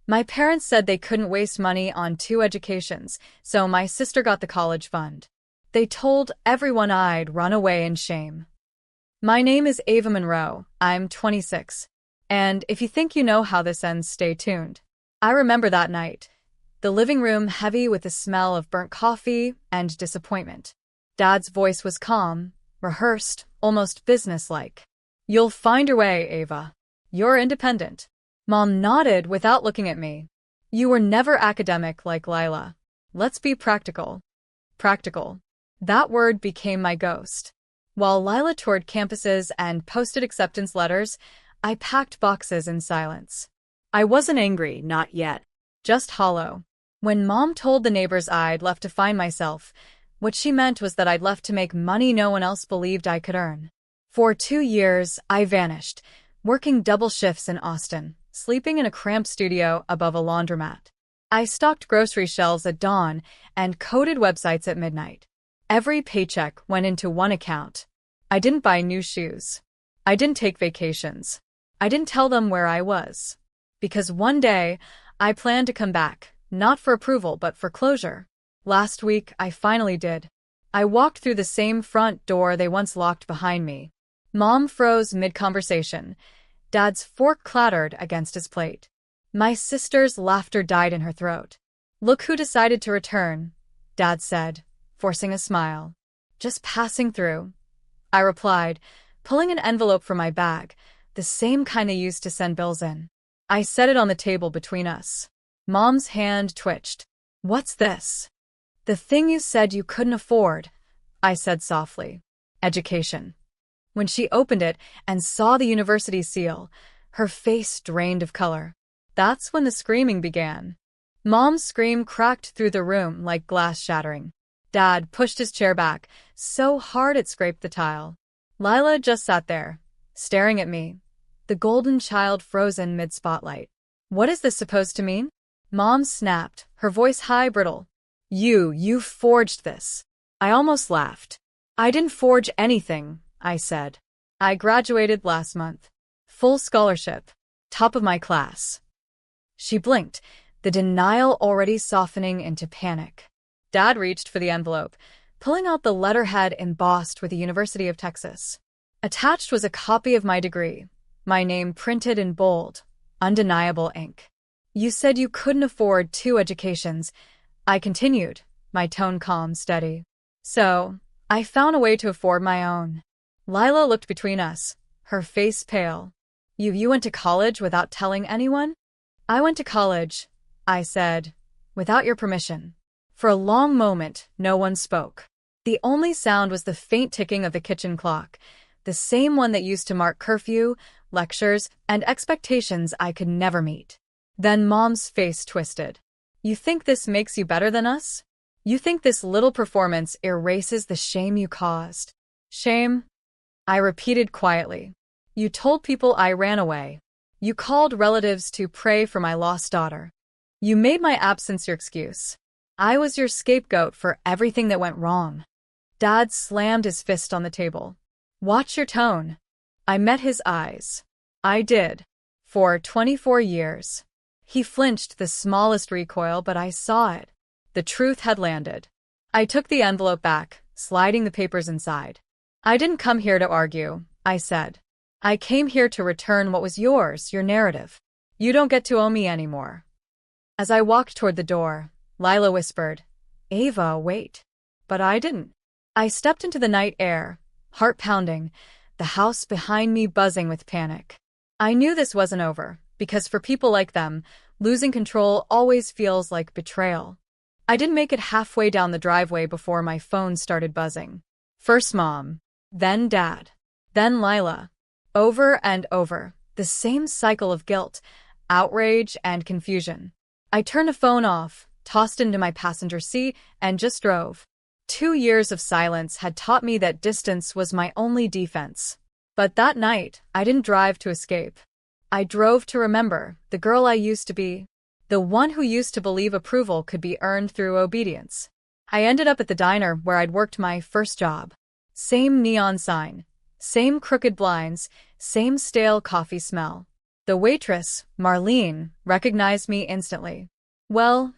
My parents said they couldn't waste money on two educations, so my sister got the college fund. They told everyone I'd run away in shame. My name is Ava Monroe. I'm 26. And if you think you know how this ends, stay tuned. I remember that night. The living room heavy with the smell of burnt coffee and disappointment. Dad's voice was calm, rehearsed, almost businesslike. You'll find your way, Ava. You're independent. Mom nodded without looking at me. You were never academic like Lila. Let's be practical. Practical. That word became my ghost. While Lila toured campuses and posted acceptance letters, I packed boxes in silence. I wasn't angry, not yet. Just hollow. When Mom told the neighbors I'd left to find myself, what she meant was that I'd left to make money no one else believed I could earn. For 2 years, I vanished, working double shifts in Austin, sleeping in a cramped studio above a laundromat. I stocked grocery shelves at dawn and coded websites at midnight. Every paycheck went into one account. I didn't buy new shoes. I didn't take vacations. I didn't tell them where I was. Because one day, I planned to come back, not for approval but for closure. Last week, I finally did. I walked through the same front door they once locked behind me. Mom froze mid-conversation. Dad's fork clattered against his plate. My sister's laughter died in her throat. Look who decided to return, Dad said, forcing a smile. Just passing through, I replied, pulling an envelope from my bag, the same kind they used to send bills in. I set it on the table between us. Mom's hand twitched. What's this? The thing you said you couldn't afford, I said softly. Education. When she opened it and saw the university seal, her face drained of color. That's when the screaming began. Mom's scream cracked through the room like glass shattering. Dad pushed his chair back, so hard it scraped the tile. Lila just sat there, staring at me, the golden child frozen mid-spotlight. What is this supposed to mean? Mom snapped, her voice high, brittle. You forged this. I almost laughed. I didn't forge anything, I said. I graduated last month. Full scholarship. Top of my class. She blinked, the denial already softening into panic. Dad reached for the envelope, pulling out the letterhead embossed with the University of Texas. Attached was a copy of my degree, my name printed in bold, undeniable ink. You said you couldn't afford 2 educations, I continued, my tone calm, steady. So, I found a way to afford my own. Lila looked between us, her face pale. You went to college without telling anyone? I went to college, I said, without your permission. For a long moment, no one spoke. The only sound was the faint ticking of the kitchen clock, the same one that used to mark curfew, lectures, and expectations I could never meet. Then Mom's face twisted. You think this makes you better than us? You think this little performance erases the shame you caused? Shame? I repeated quietly. You told people I ran away. You called relatives to pray for my lost daughter. You made my absence your excuse. I was your scapegoat for everything that went wrong. Dad slammed his fist on the table. Watch your tone. I met his eyes. I did. For 24 years. He flinched the smallest recoil, but I saw it. The truth had landed. I took the envelope back, sliding the papers inside. I didn't come here to argue, I said. I came here to return what was yours, your narrative. You don't get to owe me anymore. As I walked toward the door, Lila whispered, Ava, wait. But I didn't. I stepped into the night air, heart pounding, the house behind me buzzing with panic. I knew this wasn't over, because for people like them, losing control always feels like betrayal. I didn't make it halfway down the driveway before my phone started buzzing. First Mom, then Dad, then Lila. Over and over, the same cycle of guilt, outrage, and confusion. I turned the phone off, tossed into my passenger seat, and just drove. 2 years of silence had taught me that distance was my only defense. But that night, I didn't drive to escape. I drove to remember the girl I used to be, the one who used to believe approval could be earned through obedience. I ended up at the diner where I'd worked my first job. Same neon sign, same crooked blinds, same stale coffee smell. The waitress, Marlene, recognized me instantly. "Well,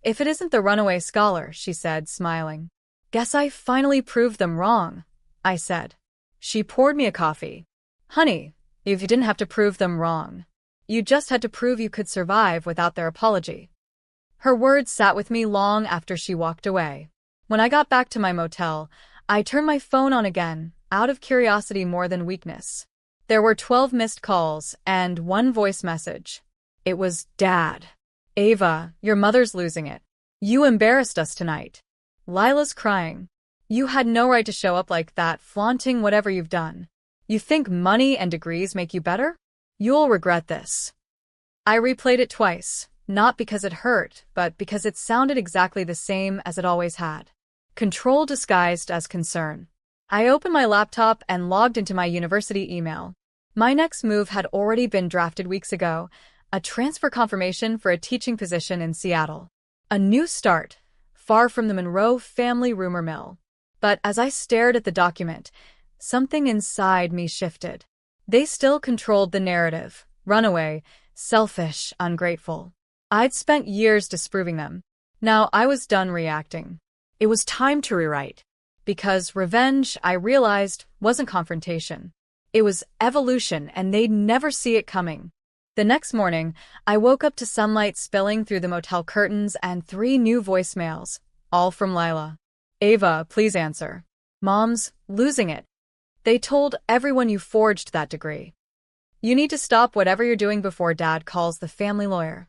if it isn't the runaway scholar," she said, smiling. "Guess I finally proved them wrong," I said. She poured me a coffee. "Honey, you didn't have to prove them wrong. You just had to prove you could survive without their apology." Her words sat with me long after she walked away. When I got back to my motel, I turned my phone on again, out of curiosity more than weakness. There were 12 missed calls and one voice message. It was, "Dad. Ava, your mother's losing it. You embarrassed us tonight. Lila's crying. You had no right to show up like that, flaunting whatever you've done. You think money and degrees make you better? You'll regret this." I replayed it twice, not because it hurt, but because it sounded exactly the same as it always had. Control disguised as concern. I opened my laptop and logged into my university email. My next move had already been drafted weeks ago, a transfer confirmation for a teaching position in Seattle. A new start, far from the Monroe family rumor mill. But as I stared at the document, something inside me shifted. They still controlled the narrative. Runaway, selfish, ungrateful. I'd spent years disproving them. Now I was done reacting. It was time to rewrite. Because revenge, I realized, wasn't confrontation. It was evolution, and they'd never see it coming. The next morning, I woke up to sunlight spilling through the motel curtains and 3 new voicemails, all from Lila. "Ava, please answer. Mom's losing it. They told everyone you forged that degree. You need to stop whatever you're doing before Dad calls the family lawyer."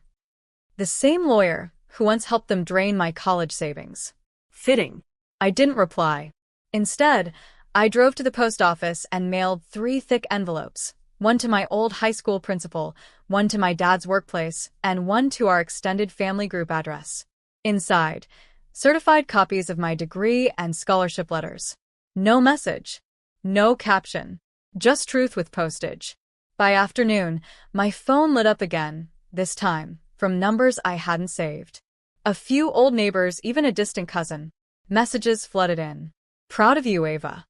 The same lawyer who once helped them drain my college savings. Fitting. I didn't reply. Instead, I drove to the post office and mailed 3 thick envelopes, one to my old high school principal, one to my dad's workplace, and one to our extended family group address. Inside, certified copies of my degree and scholarship letters. No message. No caption. Just truth with postage. By afternoon, my phone lit up again, this time from numbers I hadn't saved. A few old neighbors, even a distant cousin. Messages flooded in. "Proud of you, Ava.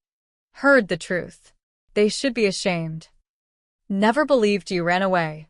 Heard the truth. They should be ashamed. Never believed you ran away."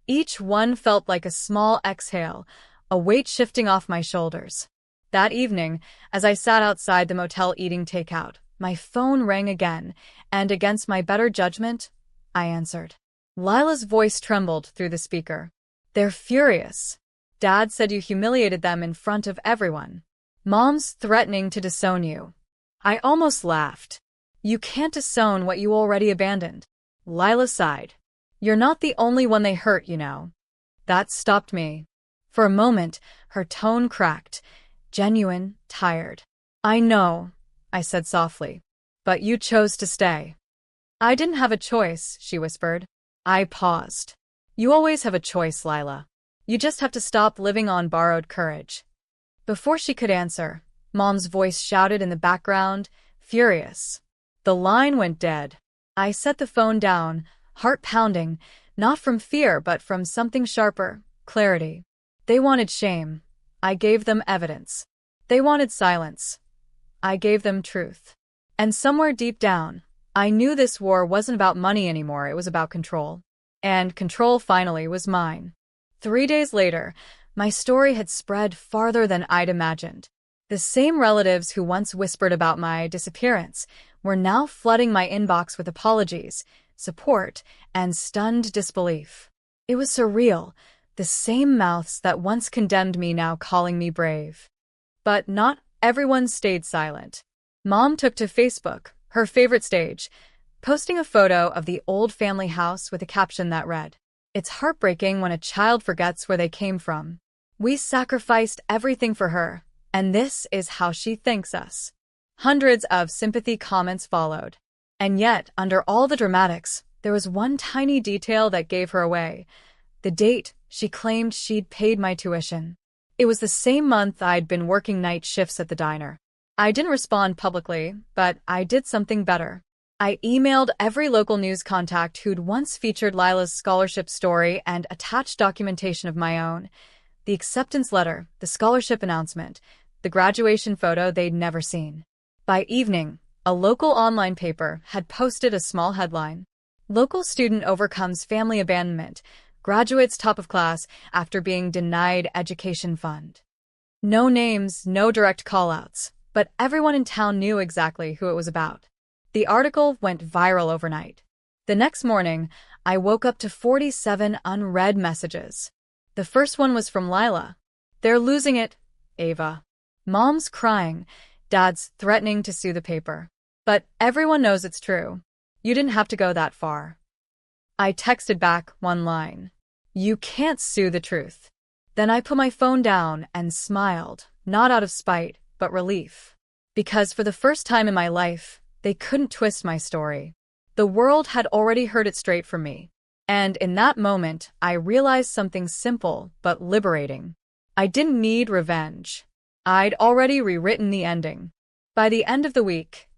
Each one felt like a small exhale, a weight shifting off my shoulders. That evening, as I sat outside the motel eating takeout, my phone rang again, and against my better judgment, I answered. Lila's voice trembled through the speaker. "They're furious. Dad said you humiliated them in front of everyone. Mom's threatening to disown you." I almost laughed. "You can't disown what you already abandoned." Lila sighed. "You're not the only one they hurt, you know." That stopped me. For a moment, her tone cracked, genuine, tired. "I know," I said softly, "but you chose to stay." "I didn't have a choice," she whispered. I paused. "You always have a choice, Lila. You just have to stop living on borrowed courage." Before she could answer, Mom's voice shouted in the background, furious. The line went dead. I set the phone down, heart pounding, not from fear but from something sharper, clarity. They wanted shame. I gave them evidence. They wanted silence. I gave them truth. And somewhere deep down, I knew this war wasn't about money anymore, it was about control. And control finally was mine. 3 days later, my story had spread farther than I'd imagined. The same relatives who once whispered about my disappearance were now flooding my inbox with apologies, support, and stunned disbelief. It was surreal, the same mouths that once condemned me now calling me brave. But not everyone stayed silent. Mom took to Facebook, her favorite stage, posting a photo of the old family house with a caption that read, "It's heartbreaking when a child forgets where they came from. We sacrificed everything for her, and this is how she thanks us." Hundreds of sympathy comments followed. And yet, under all the dramatics, there was one tiny detail that gave her away. The date she claimed she'd paid my tuition. It was the same month I'd been working night shifts at the diner. I didn't respond publicly, but I did something better. I emailed every local news contact who'd once featured Lila's scholarship story and attached documentation of my own. The acceptance letter, the scholarship announcement, the graduation photo they'd never seen. By evening, a local online paper had posted a small headline. Local student overcomes family abandonment. Graduates top of class after being denied education fund. No names, no direct callouts, but everyone in town knew exactly who it was about. The article went viral overnight. The next morning, I woke up to 47 unread messages. The first one was from Lila. "They're losing it, Ava." Mom's crying, Dad's threatening to sue the paper. "But everyone knows it's true. You didn't have to go that far." I texted back one line. "You can't sue the truth." Then I put my phone down and smiled, not out of spite, but relief. Because for the first time in my life, they couldn't twist my story. The world had already heard it straight from me. And in that moment, I realized something simple but liberating. I didn't need revenge. I'd already rewritten the ending. By the end of the week,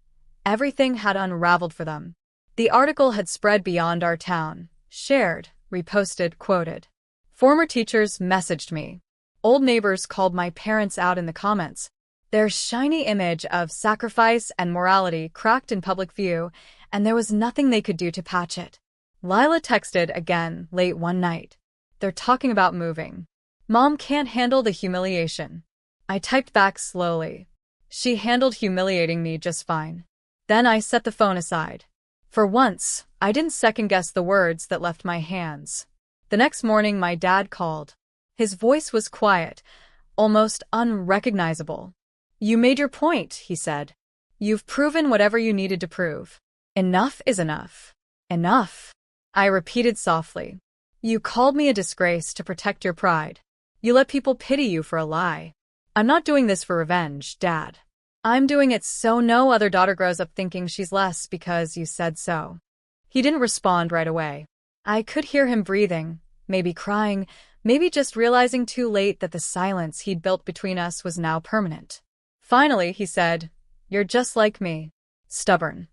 everything had unraveled for them. The article had spread beyond our town, shared, reposted, quoted. Former teachers messaged me. Old neighbors called my parents out in the comments. Their shiny image of sacrifice and morality cracked in public view, and there was nothing they could do to patch it. Lila texted again late one night. "They're talking about moving. Mom can't handle the humiliation." I typed back slowly. "She handled humiliating me just fine." Then I set the phone aside. For once, I didn't second-guess the words that left my hands. The next morning, my dad called. His voice was quiet, almost unrecognizable. "You made your point," he said. "You've proven whatever you needed to prove. Enough is enough." "Enough," I repeated softly. "You called me a disgrace to protect your pride. You let people pity you for a lie. I'm not doing this for revenge, Dad. I'm doing it so no other daughter grows up thinking she's less because you said so." He didn't respond right away. I could hear him breathing, maybe crying, maybe just realizing too late that the silence he'd built between us was now permanent. Finally, he said, "You're just like me. Stubborn."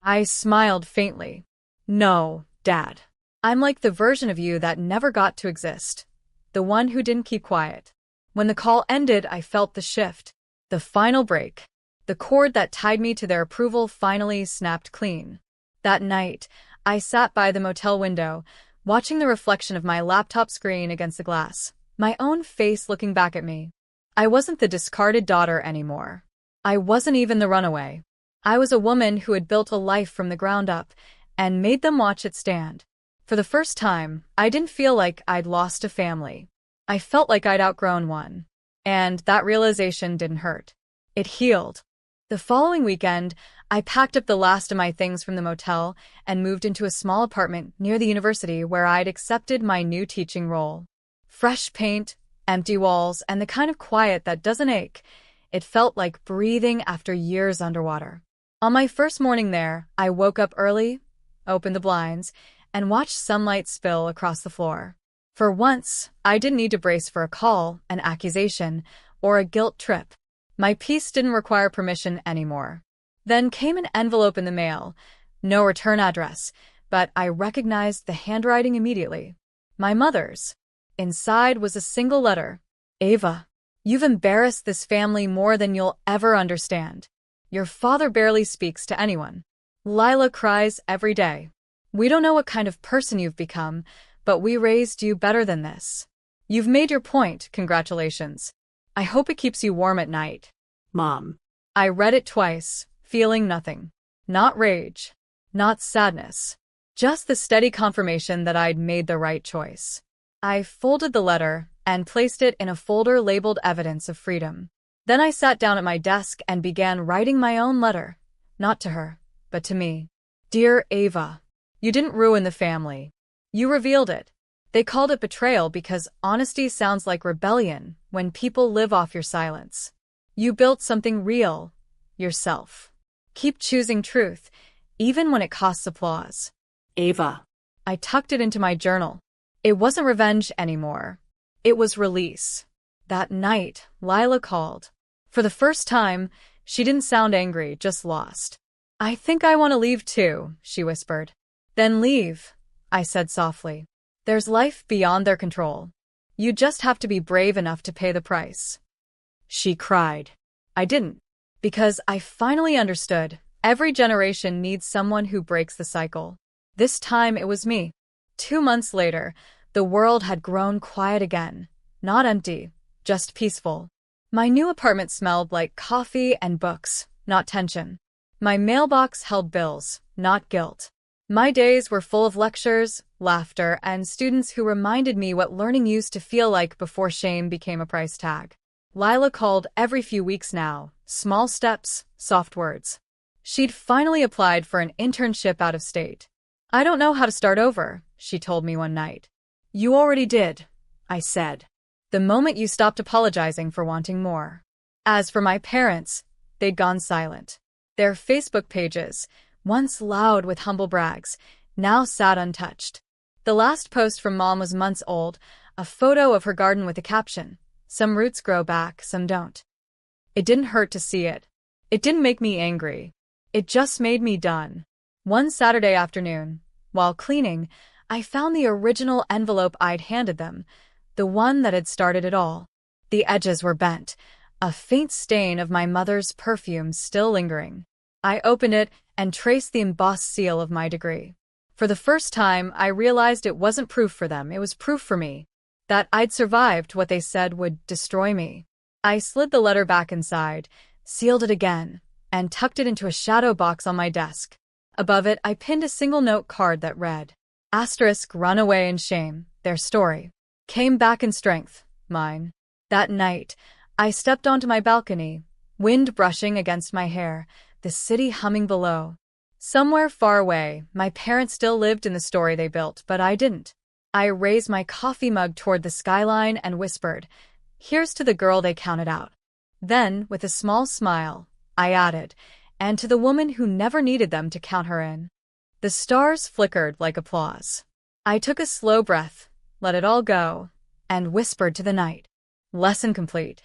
I smiled faintly. "No, Dad. I'm like the version of you that never got to exist. The one who didn't keep quiet." When the call ended, I felt the shift. The final break. The cord that tied me to their approval finally snapped clean. That night, I sat by the motel window, watching the reflection of my laptop screen against the glass, my own face looking back at me. I wasn't the discarded daughter anymore. I wasn't even the runaway. I was a woman who had built a life from the ground up and made them watch it stand. For the first time, I didn't feel like I'd lost a family. I felt like I'd outgrown one. And that realization didn't hurt. It healed. The following weekend, I packed up the last of my things from the motel and moved into a small apartment near the university where I'd accepted my new teaching role. Fresh paint, empty walls, and the kind of quiet that doesn't ache. It felt like breathing after years underwater. On my first morning there, I woke up early, opened the blinds, and watched sunlight spill across the floor. For once, I didn't need to brace for a call, an accusation, or a guilt trip. My peace didn't require permission anymore. Then came an envelope in the mail. No return address, but I recognized the handwriting immediately. My mother's. Inside was a single letter. "Ava, you've embarrassed this family more than you'll ever understand. Your father barely speaks to anyone. Lila cries every day. We don't know what kind of person you've become, but we raised you better than this. You've made your point, congratulations. I hope it keeps you warm at night. Mom." I read it twice, feeling nothing. Not rage, not sadness. Just the steady confirmation that I'd made the right choice. I folded the letter and placed it in a folder labeled Evidence of Freedom. Then I sat down at my desk and began writing my own letter. Not to her, but to me. "Dear Ava, you didn't ruin the family. You revealed it. They called it betrayal because honesty sounds like rebellion when people live off your silence. You built something real, yourself. Keep choosing truth, even when it costs applause." Ava. I tucked it into my journal. It wasn't revenge anymore. It was release. That night, Lila called. For the first time, she didn't sound angry, just lost. "I think I want to leave too," she whispered. "Then leave," I said softly. "There's life beyond their control. You just have to be brave enough to pay the price." She cried. I didn't. Because I finally understood, every generation needs someone who breaks the cycle. This time it was me. 2 months later, the world had grown quiet again. Not empty, just peaceful. My new apartment smelled like coffee and books, not tension. My mailbox held bills, not guilt. My days were full of lectures, laughter, and students who reminded me what learning used to feel like before shame became a price tag. Lila called every few weeks now, small steps, soft words. She'd finally applied for an internship out of state. "I don't know how to start over," she told me one night. "You already did," I said. "The moment you stopped apologizing for wanting more." As for my parents, they'd gone silent. Their Facebook pages, once loud with humble brags, now sat untouched. The last post from Mom was months old, a photo of her garden with a caption, "Some roots grow back, some don't." It didn't hurt to see it. It didn't make me angry. It just made me done. One Saturday afternoon, while cleaning, I found the original envelope I'd handed them, the one that had started it all. The edges were bent, a faint stain of my mother's perfume still lingering. I opened it and traced the embossed seal of my degree. For the first time, I realized it wasn't proof for them, it was proof for me. That I'd survived what they said would destroy me. I slid the letter back inside, sealed it again, and tucked it into a shadow box on my desk. Above it, I pinned a single note card that read, *, run away in shame, their story. Came back in strength, mine. That night, I stepped onto my balcony, wind brushing against my hair, the city humming below. Somewhere far away, my parents still lived in the story they built, but I didn't. I raised my coffee mug toward the skyline and whispered, "Here's to the girl they counted out." Then, with a small smile, I added, "And to the woman who never needed them to count her in." The stars flickered like applause. I took a slow breath, let it all go, and whispered to the night, "Lesson complete."